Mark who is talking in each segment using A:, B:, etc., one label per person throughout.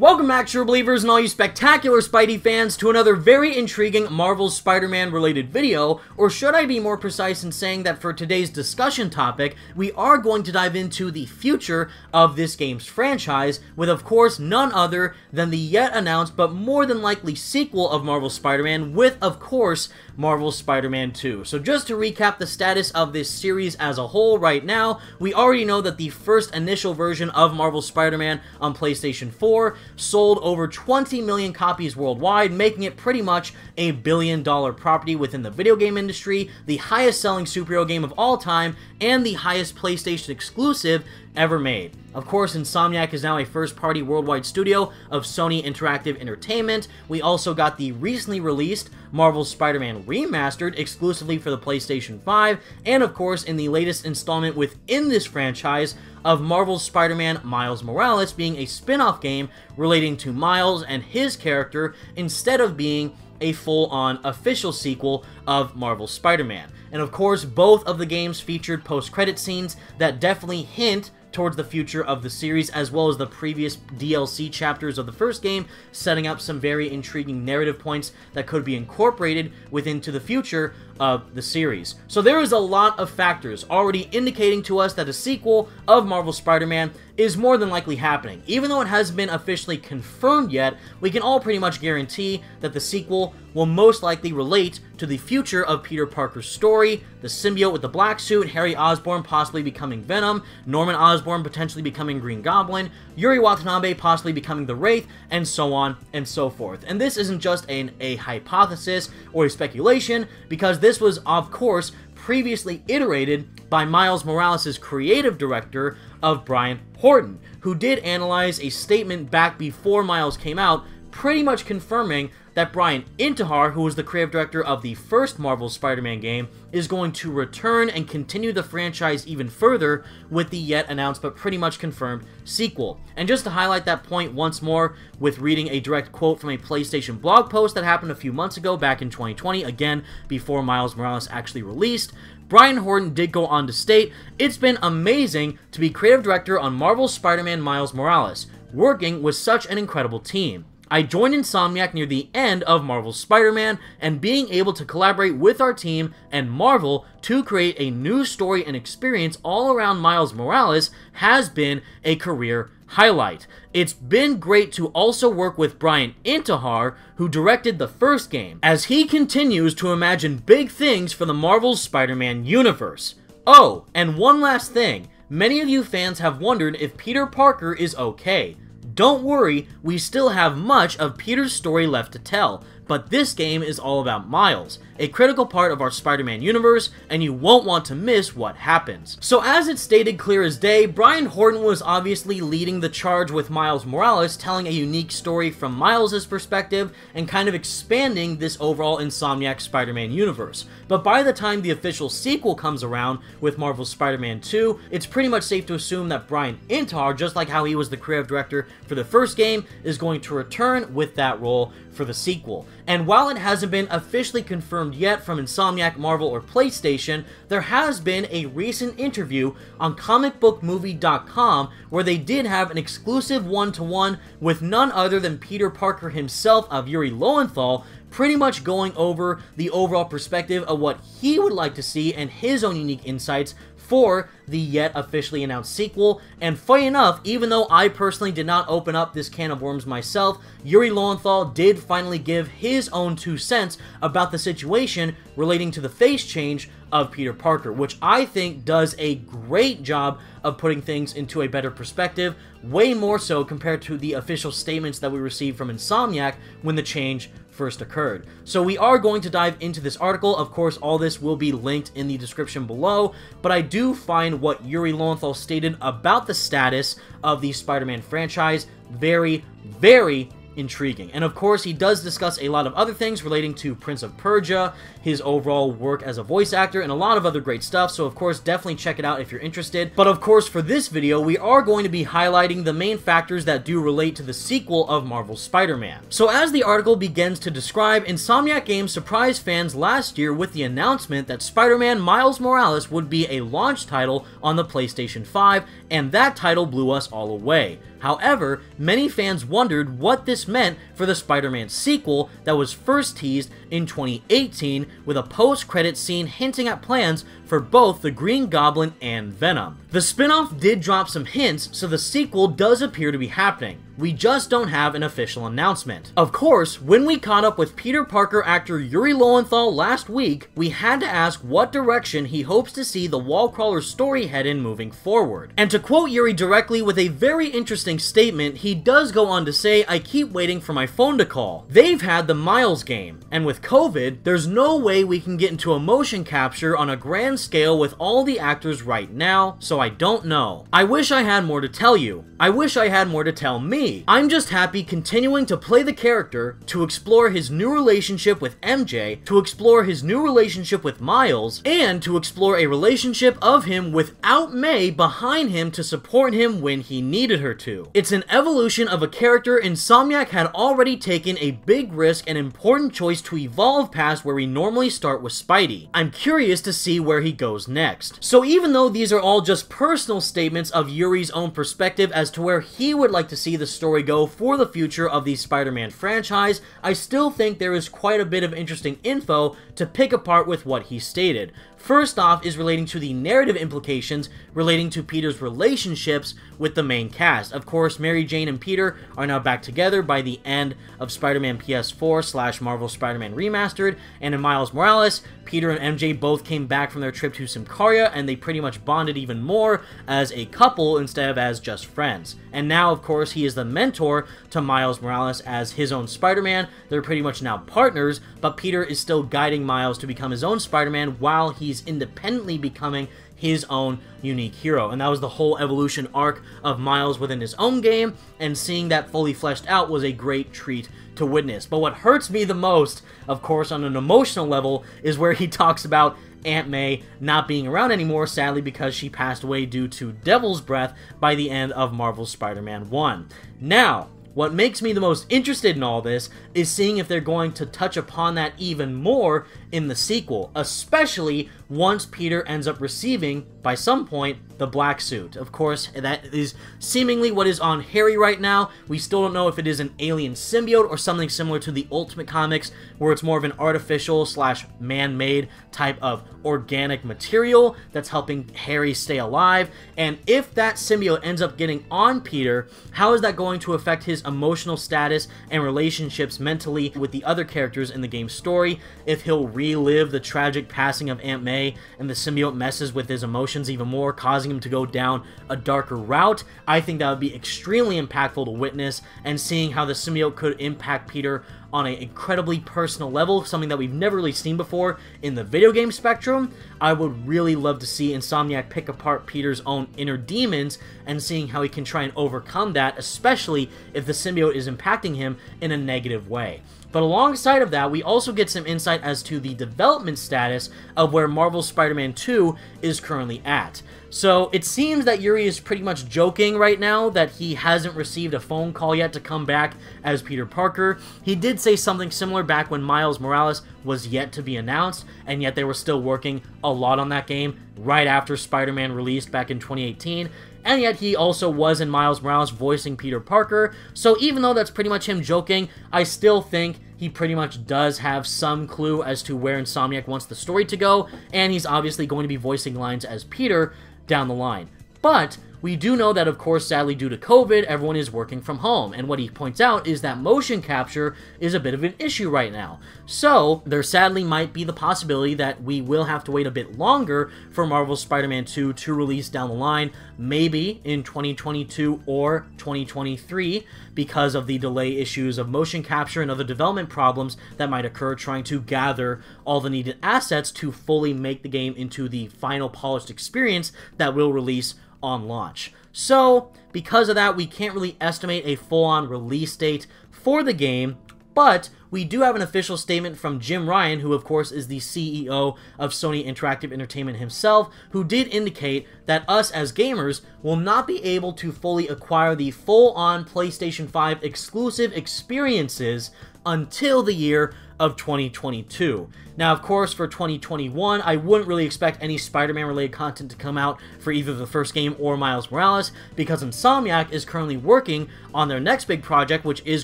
A: Welcome back, True Believers and all you spectacular Spidey fans, to another very intriguing Marvel's Spider-Man related video, or should I be more precise in saying that for today's discussion topic, we are going to dive into the future of this game's franchise, with of course none other than the yet announced but more than likely sequel of Marvel's Spider-Man, with of course Marvel's Spider-Man 2. So just to recap the status of this series as a whole right now, we already know that the first initial version of Marvel's Spider-Man on PlayStation 4 sold over 20 million copies worldwide, making it pretty much a billion-dollar property within the video game industry, the highest-selling superhero game of all time, and the highest PlayStation exclusive ever made. Of course, Insomniac is now a first-party worldwide studio of Sony Interactive Entertainment. We also got the recently released Marvel's Spider-Man Remastered exclusively for the PlayStation 5, and of course, in the latest installment within this franchise of Marvel's Spider-Man Miles Morales being a spin-off game relating to Miles and his character instead of being a full-on official sequel of Marvel's Spider-Man. And of course, both of the games featured post-credit scenes that definitely hint towards the future of the series, as well as the previous DLC chapters of the first game, setting up some very intriguing narrative points that could be incorporated into the future of the series. So there is a lot of factors already indicating to us that a sequel of Marvel's Spider-Man is more than likely happening. Even though it hasn't been officially confirmed yet, we can all pretty much guarantee that the sequel will most likely relate to the future of Peter Parker's story, the symbiote with the black suit, Harry Osborn possibly becoming Venom, Norman Osborn potentially becoming Green Goblin, Yuri Watanabe possibly becoming the Wraith, and so on and so forth. And this isn't just a hypothesis or a speculation, because this was, of course, previously iterated by Miles Morales' creative director of Brian Horton, who did analyze a statement back before Miles came out, pretty much confirming that Brian Intihar, who was the creative director of the first Marvel Spider-Man game, is going to return and continue the franchise even further with the yet announced but pretty much confirmed sequel. And just to highlight that point once more, with reading a direct quote from a PlayStation blog post that happened a few months ago back in 2020, again before Miles Morales actually released, Brian Horton did go on to state, "It's been amazing to be creative director on Marvel's Spider-Man Miles Morales, working with such an incredible team. I joined Insomniac near the end of Marvel's Spider-Man, and being able to collaborate with our team and Marvel to create a new story and experience all around Miles Morales has been a career highlight. It's been great to also work with Brian Intihar, who directed the first game, as he continues to imagine big things for the Marvel's Spider-Man universe. Oh, and one last thing. Many of you fans have wondered if Peter Parker is okay. Don't worry, we still have much of Peter's story left to tell, but this game is all about Miles, a critical part of our Spider-Man universe, and you won't want to miss what happens." So as it's stated clear as day, Brian Horton was obviously leading the charge with Miles Morales, telling a unique story from Miles' perspective, and kind of expanding this overall Insomniac Spider-Man universe. But by the time the official sequel comes around with Marvel's Spider-Man 2, it's pretty much safe to assume that Brian Intihar, just like how he was the creative director for the first game, is going to return with that role for the sequel. And while it hasn't been officially confirmed yet from Insomniac, Marvel, or PlayStation, there has been a recent interview on comicbookmovie.com where they did have an exclusive one-to-one with none other than Peter Parker himself of Yuri Lowenthal, pretty much going over the overall perspective of what he would like to see and his own unique insights for the yet officially announced sequel. And funny enough, even though I personally did not open up this can of worms myself, Yuri Lowenthal did finally give his own 2 cents about the situation relating to the face change of Peter Parker, which I think does a great job of putting things into a better perspective, way more so compared to the official statements that we received from Insomniac when the change first occurred. So we are going to dive into this article. Of course, all this will be linked in the description below, but I do find what Yuri Lowenthal stated about the status of the Spider-Man franchise very, very intriguing. And of course, he does discuss a lot of other things relating to Prince of Persia, his overall work as a voice actor, and a lot of other great stuff, so of course, definitely check it out if you're interested. But of course, for this video, we are going to be highlighting the main factors that do relate to the sequel of Marvel's Spider-Man. So as the article begins to describe, Insomniac Games surprised fans last year with the announcement that Spider-Man Miles Morales would be a launch title on the PlayStation 5, and that title blew us all away. However, many fans wondered what this meant for the Spider-Man sequel that was first teased in 2018 with a post-credit scene hinting at plans for both the Green Goblin and Venom. The spin-off did drop some hints, so the sequel does appear to be happening. We just don't have an official announcement. Of course, when we caught up with Peter Parker actor Yuri Lowenthal last week, we had to ask what direction he hopes to see the Wallcrawler story head in moving forward. And to quote Yuri directly with a very interesting statement, he does go on to say, "I keep waiting for my phone to call. They've had the Miles game, and with COVID, there's no way we can get into a motion capture on a grand scale with all the actors right now, so I don't know. I wish I had more to tell you. I wish I had more to tell me. I'm just happy continuing to play the character, to explore his new relationship with MJ, to explore his new relationship with Miles, and to explore a relationship of him without May behind him to support him when he needed her to. It's an evolution of a character Insomniac had already taken a big risk and important choice to evolve past where we normally start with Spidey. I'm curious to see where he goes next." So even though these are all just personal statements of Yuri's own perspective as to where he would like to see the story go for the future of the Spider-Man franchise, I still think there is quite a bit of interesting info to pick apart with what he stated. First off is relating to the narrative implications relating to Peter's relationships with the main cast. Of course, Mary Jane and Peter are now back together by the end of Spider-Man PS4 / Marvel Spider-Man Remastered, and in Miles Morales, Peter and MJ both came back from their trip to Symkaria, and they pretty much bonded even more as a couple instead of as just friends. And now, of course, he is the mentor to Miles Morales as his own Spider-Man. They're pretty much now partners, but Peter is still guiding Miles to become his own Spider-Man while he's independently becoming his own unique hero. And that was the whole evolution arc of Miles within his own game, and seeing that fully fleshed out was a great treat to witness. But what hurts me the most, of course, on an emotional level, is where he talks about Aunt May not being around anymore, sadly, because she passed away due to Devil's Breath by the end of Marvel's Spider-Man 1. Now, what makes me the most interested in all this is seeing if they're going to touch upon that even more in the sequel, especially once Peter ends up receiving, by some point, the black suit. Of course, that is seemingly what is on Harry right now. We still don't know if it is an alien symbiote or something similar to the Ultimate Comics, where it's more of an artificial / man-made type of organic material that's helping Harry stay alive. And if that symbiote ends up getting on Peter, how is that going to affect his emotional status and relationships mentally with the other characters in the game's story? If he'll relive the tragic passing of Aunt May and the symbiote messes with his emotions even more, causing him to go down a darker route, I think that would be extremely impactful to witness, and seeing how the symbiote could impact Peter on an incredibly personal level, something that we've never really seen before in the video game spectrum. I would really love to see Insomniac pick apart Peter's own inner demons and seeing how he can try and overcome that, especially if the symbiote is impacting him in a negative way. But alongside of that, we also get some insight as to the development status of where Marvel's Spider-Man 2 is currently at. So it seems that Yuri is pretty much joking right now that he hasn't received a phone call yet to come back as Peter Parker. He did say something similar back when Miles Morales was yet to be announced, and yet they were still working a lot on that game right after Spider-Man released back in 2018. And yet he also was in Miles Morales voicing Peter Parker. So even though that's pretty much him joking, I still think he pretty much does have some clue as to where Insomniac wants the story to go, and he's obviously going to be voicing lines as Peter down the line. But we do know that, of course, sadly due to COVID, everyone is working from home, and what he points out is that motion capture is a bit of an issue right now. So there sadly might be the possibility that we will have to wait a bit longer for Marvel's Spider-Man 2 to release down the line, maybe in 2022 or 2023, because of the delay issues of motion capture and other development problems that might occur trying to gather all the needed assets to fully make the game into the final polished experience that will release on launch. So, because of that, we can't really estimate a full-on release date for the game, but we do have an official statement from Jim Ryan, who of course is the CEO of Sony Interactive Entertainment himself, who did indicate that us as gamers will not be able to fully acquire the full-on PlayStation 5 exclusive experiences until the year of 2022. Now, of course, for 2021, I wouldn't really expect any Spider-Man related content to come out for either the first game or Miles Morales, because Insomniac is currently working on their next big project, which is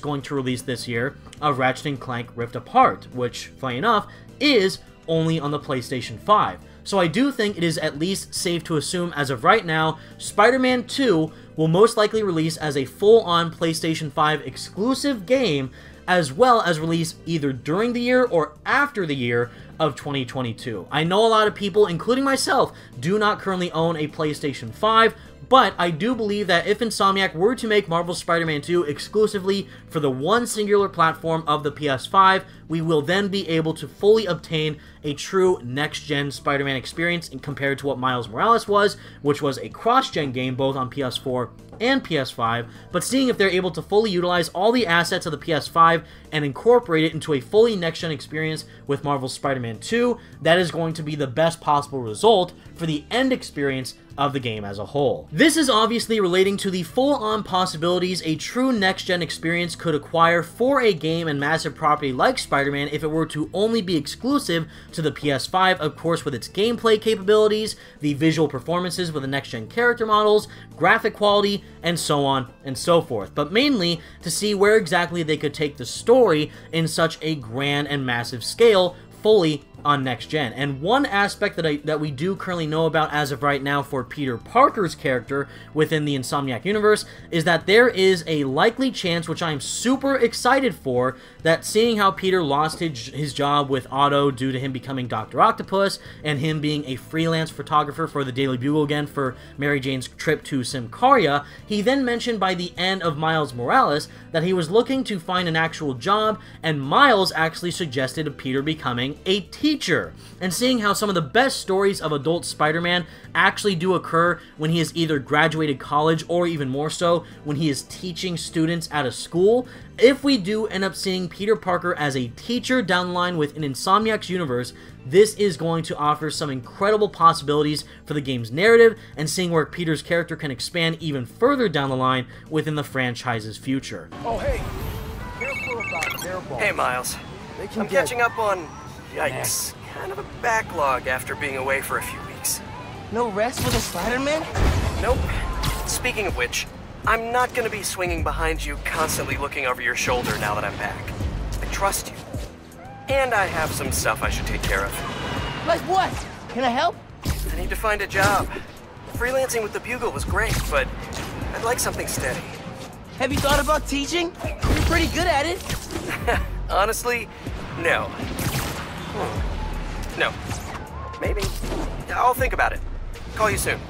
A: going to release this year, of Ratchet & Clank Rift Apart, which, funny enough, is only on the PlayStation 5. So I do think it is at least safe to assume, as of right now, Spider-Man 2 will most likely release as a full-on PlayStation 5 exclusive game, as well as release either during the year or after the year of 2022. I know a lot of people, including myself, do not currently own a PlayStation 5, but I do believe that if Insomniac were to make Marvel's Spider-Man 2 exclusively for the one singular platform of the PS5, we will then be able to fully obtain a true next-gen Spider-Man experience compared to what Miles Morales was, which was a cross-gen game both on PS4 and PS5, but seeing if they're able to fully utilize all the assets of the PS5 and incorporate it into a fully next-gen experience with Marvel's Spider-Man 2, that is going to be the best possible result for the end experience of the game as a whole. This is obviously relating to the full-on possibilities a true next-gen experience could acquire for a game and massive property like Spider-Man if it were to only be exclusive to the PS5, of course with its gameplay capabilities, the visual performances with the next-gen character models, graphic quality, and so on and so forth, but mainly to see where exactly they could take the story in such a grand and massive scale fully on next gen. And one aspect that we do currently know about as of right now for Peter Parker's character within the Insomniac universe is that there is a likely chance, which I'm super excited for, that seeing how Peter lost his job with Otto due to him becoming Dr. Octopus and him being a freelance photographer for the Daily Bugle again for Mary Jane's trip to Symkaria, he then mentioned by the end of Miles Morales that he was looking to find an actual job, and Miles actually suggested of Peter becoming a teacher. And seeing how some of the best stories of adult Spider-Man actually do occur when he has either graduated college or even more so when he is teaching students at a school, if we do end up seeing Peter Parker as a teacher down the line within Insomniac's universe, this is going to offer some incredible possibilities for the game's narrative and seeing where Peter's character can expand even further down the line within the franchise's future.
B: Oh, hey, careful about their ball.
C: Hey, Miles. I'm catching up on, yikes, kind of a backlog after being away for a few weeks.
D: No rest with a Spider-Man?
C: Nope. Speaking of which, I'm not gonna be swinging behind you, constantly looking over your shoulder now that I'm back. I trust you. And I have some stuff I should take care of.
D: Like what? Can I help?
C: I need to find a job. Freelancing with the Bugle was great, but I'd like something steady.
D: Have you thought about teaching? You're pretty good at it.
C: Honestly, no. No. Maybe. I'll think about it. Call you soon.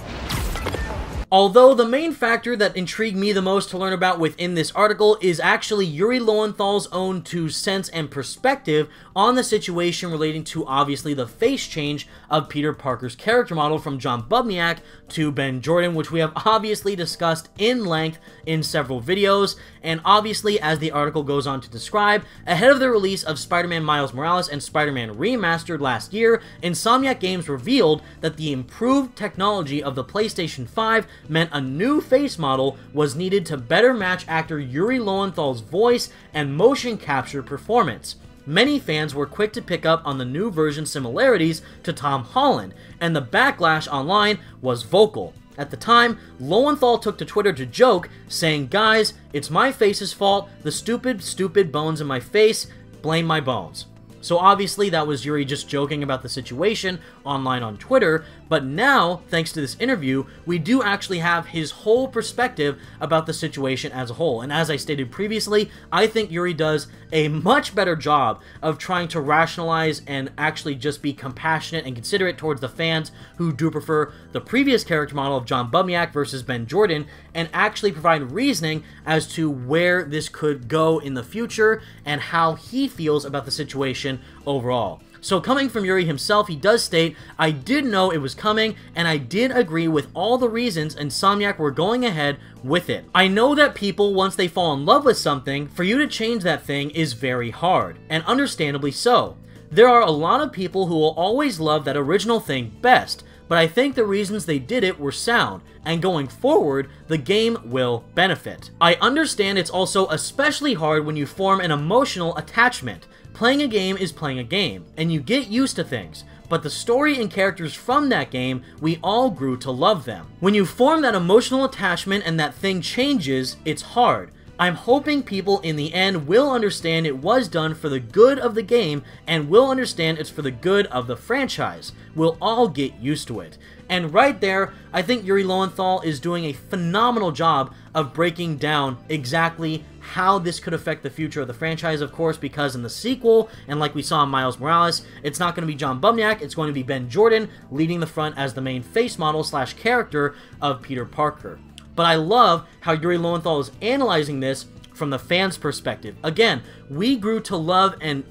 A: Although the main factor that intrigued me the most to learn about within this article is actually Yuri Lowenthal's own 2 cents and perspective on the situation relating to obviously the face change of Peter Parker's character model from John Bubniak to Ben Jordan, which we have obviously discussed in length in several videos, and obviously as the article goes on to describe, ahead of the release of Spider-Man Miles Morales and Spider-Man Remastered last year, Insomniac Games revealed that the improved technology of the PlayStation 5 meant a new face model was needed to better match actor Yuri Lowenthal's voice and motion capture performance. Many fans were quick to pick up on the new version's similarities to Tom Holland, and the backlash online was vocal. At the time, Lowenthal took to Twitter to joke, saying, "Guys, it's my face's fault, the stupid bones in my face, blame my bones." So obviously that was Yuri just joking about the situation online on Twitter, but now, thanks to this interview, we do actually have his whole perspective about the situation as a whole. And as I stated previously, I think Yuri does a much better job of trying to rationalize and actually just be compassionate and considerate towards the fans who do prefer the previous character model of John Bubniak versus Ben Jordan, and actually provide reasoning as to where this could go in the future and how he feels about the situation overall. So coming from Yuri himself, he does state, "I did know it was coming, and I did agree with all the reasons Insomniac were going ahead with it. I know that people, once they fall in love with something, for you to change that thing is very hard, and understandably so. There are a lot of people who will always love that original thing best, but I think the reasons they did it were sound, and going forward, the game will benefit. I understand it's also especially hard when you form an emotional attachment. Playing a game is playing a game, and you get used to things, but the story and characters from that game, we all grew to love them. When you form that emotional attachment and that thing changes, it's hard. I'm hoping people in the end will understand it was done for the good of the game and will understand it's for the good of the franchise. We'll all get used to it. And right there, I think Yuri Lowenthal is doing a phenomenal job of breaking down exactly how this could affect the future of the franchise, of course, because in the sequel, and like we saw in Miles Morales, it's not going to be John Bubniak, it's going to be Ben Jordan leading the front as the main face model / character of Peter Parker. But I love how Yuri Lowenthal is analyzing this from the fans' perspective. Again, we grew to love and,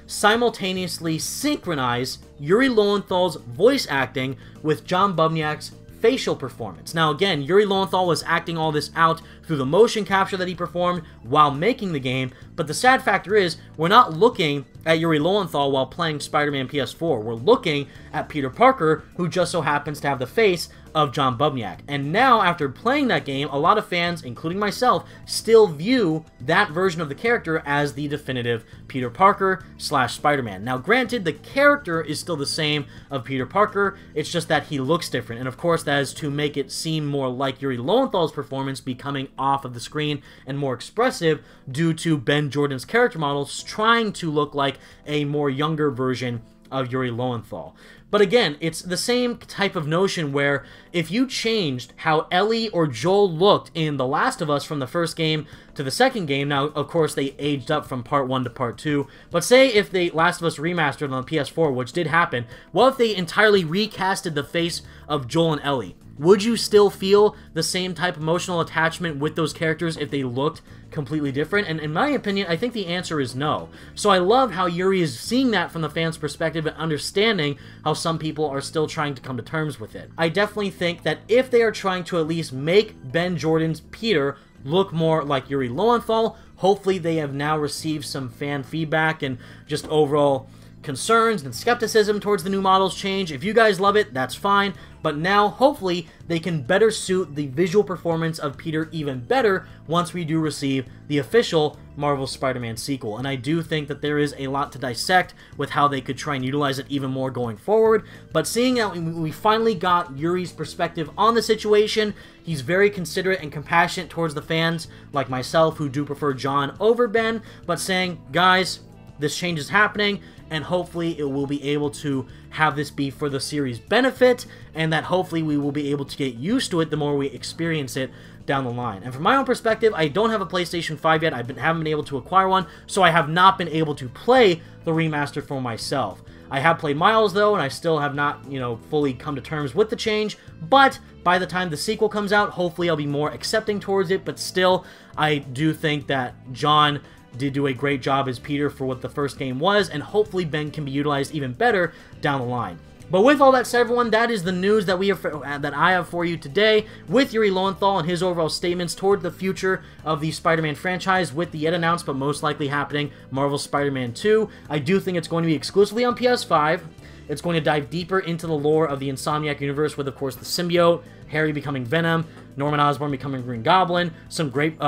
A: simultaneously synchronize Yuri Lowenthal's voice acting with John Bubniak's facial performance. Now again, Yuri Lowenthal was acting all this out through the motion capture that he performed while making the game, but the sad factor is, we're not looking at Yuri Lowenthal while playing Spider-Man PS4. We're looking at Peter Parker, who just so happens to have the face of John Bubniak. And now, after playing that game, a lot of fans, including myself, still view that version of the character as the definitive Peter Parker / Spider-Man. Now, granted, the character is still the same of Peter Parker, it's just that he looks different. And of course, that is to make it seem more like Yuri Lowenthal's performance becoming off of the screen and more expressive due to Ben Jordan's character models trying to look like a more younger version of Yuri Lowenthal. But again, it's the same type of notion where if you changed how Ellie or Joel looked in The Last of Us from the first game to the second game, now of course they aged up from part 1 to part 2, but say if they Last of Us remastered on the PS4, which did happen, what if they entirely recasted the face of Joel and Ellie? Would you still feel the same type of emotional attachment with those characters if they looked completely different? And in my opinion, I think the answer is no. So I love how Yuri is seeing that from the fans' perspective and understanding how some people are still trying to come to terms with it. I definitely think that if they are trying to at least make Ben Jordan's Peter look more like Yuri Lowenthal, hopefully they have now received some fan feedback and just overall concerns and skepticism towards the new model's change. If you guys love it, that's fine, but now hopefully they can better suit the visual performance of Peter even better once we do receive the official Marvel Spider-Man sequel. And I do think that there is a lot to dissect with how they could try and utilize it even more going forward, but seeing that we finally got Yuri's perspective on the situation, he's very considerate and compassionate towards the fans like myself who do prefer John over Ben, but saying, guys, this change is happening, and hopefully it will be able to have this be for the series' benefit, and that hopefully we will be able to get used to it the more we experience it down the line. And from my own perspective, I don't have a PlayStation 5 yet. Haven't been able to acquire one, so I have not been able to play the remaster for myself. I have played Miles, though, and I still have not, fully come to terms with the change, but by the time the sequel comes out, hopefully I'll be more accepting towards it, but still, I do think that John did do a great job as Peter for what the first game was, and hopefully Ben can be utilized even better down the line. But with all that said, everyone, that is the news that I have for you today with Yuri Lowenthal and his overall statements toward the future of the Spider-Man franchise with the yet announced but most likely happening Marvel Spider-Man 2. I do think it's going to be exclusively on PS5. It's going to dive deeper into the lore of the Insomniac universe with, of course, the symbiote, Harry becoming Venom, Norman Osborn becoming Green Goblin, some great,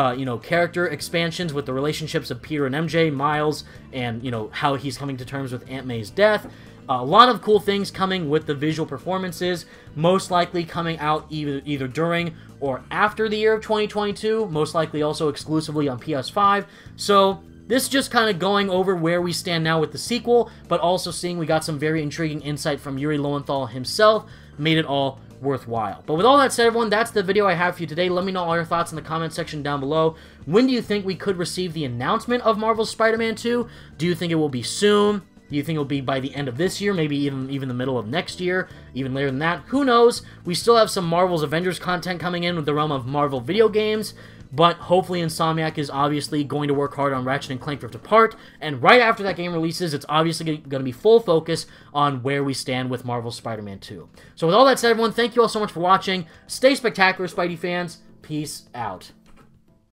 A: character expansions with the relationships of Peter and MJ, Miles, and, how he's coming to terms with Aunt May's death. A lot of cool things coming with the visual performances, most likely coming out either during or after the year of 2022, most likely also exclusively on PS5. So this is just kind of going over where we stand now with the sequel, but also seeing we got some very intriguing insight from Yuri Lowenthal himself, made it all worthwhile. But with all that said, everyone, that's the video I have for you today. Let me know all your thoughts in the comment section down below. When do you think we could receive the announcement of Marvel's Spider-Man 2? Do you think it will be soon? Do you think it'll be by the end of this year, maybe even the middle of next year, even later than that? Who knows? We still have some Marvel's Avengers content coming in with the realm of Marvel video games, but hopefully Insomniac is obviously going to work hard on Ratchet & Clank Rift Apart, and right after that game releases, it's obviously going to be full focus on where we stand with Marvel's Spider-Man 2. So with all that said, everyone, thank you all so much for watching. Stay spectacular, Spidey fans. Peace out.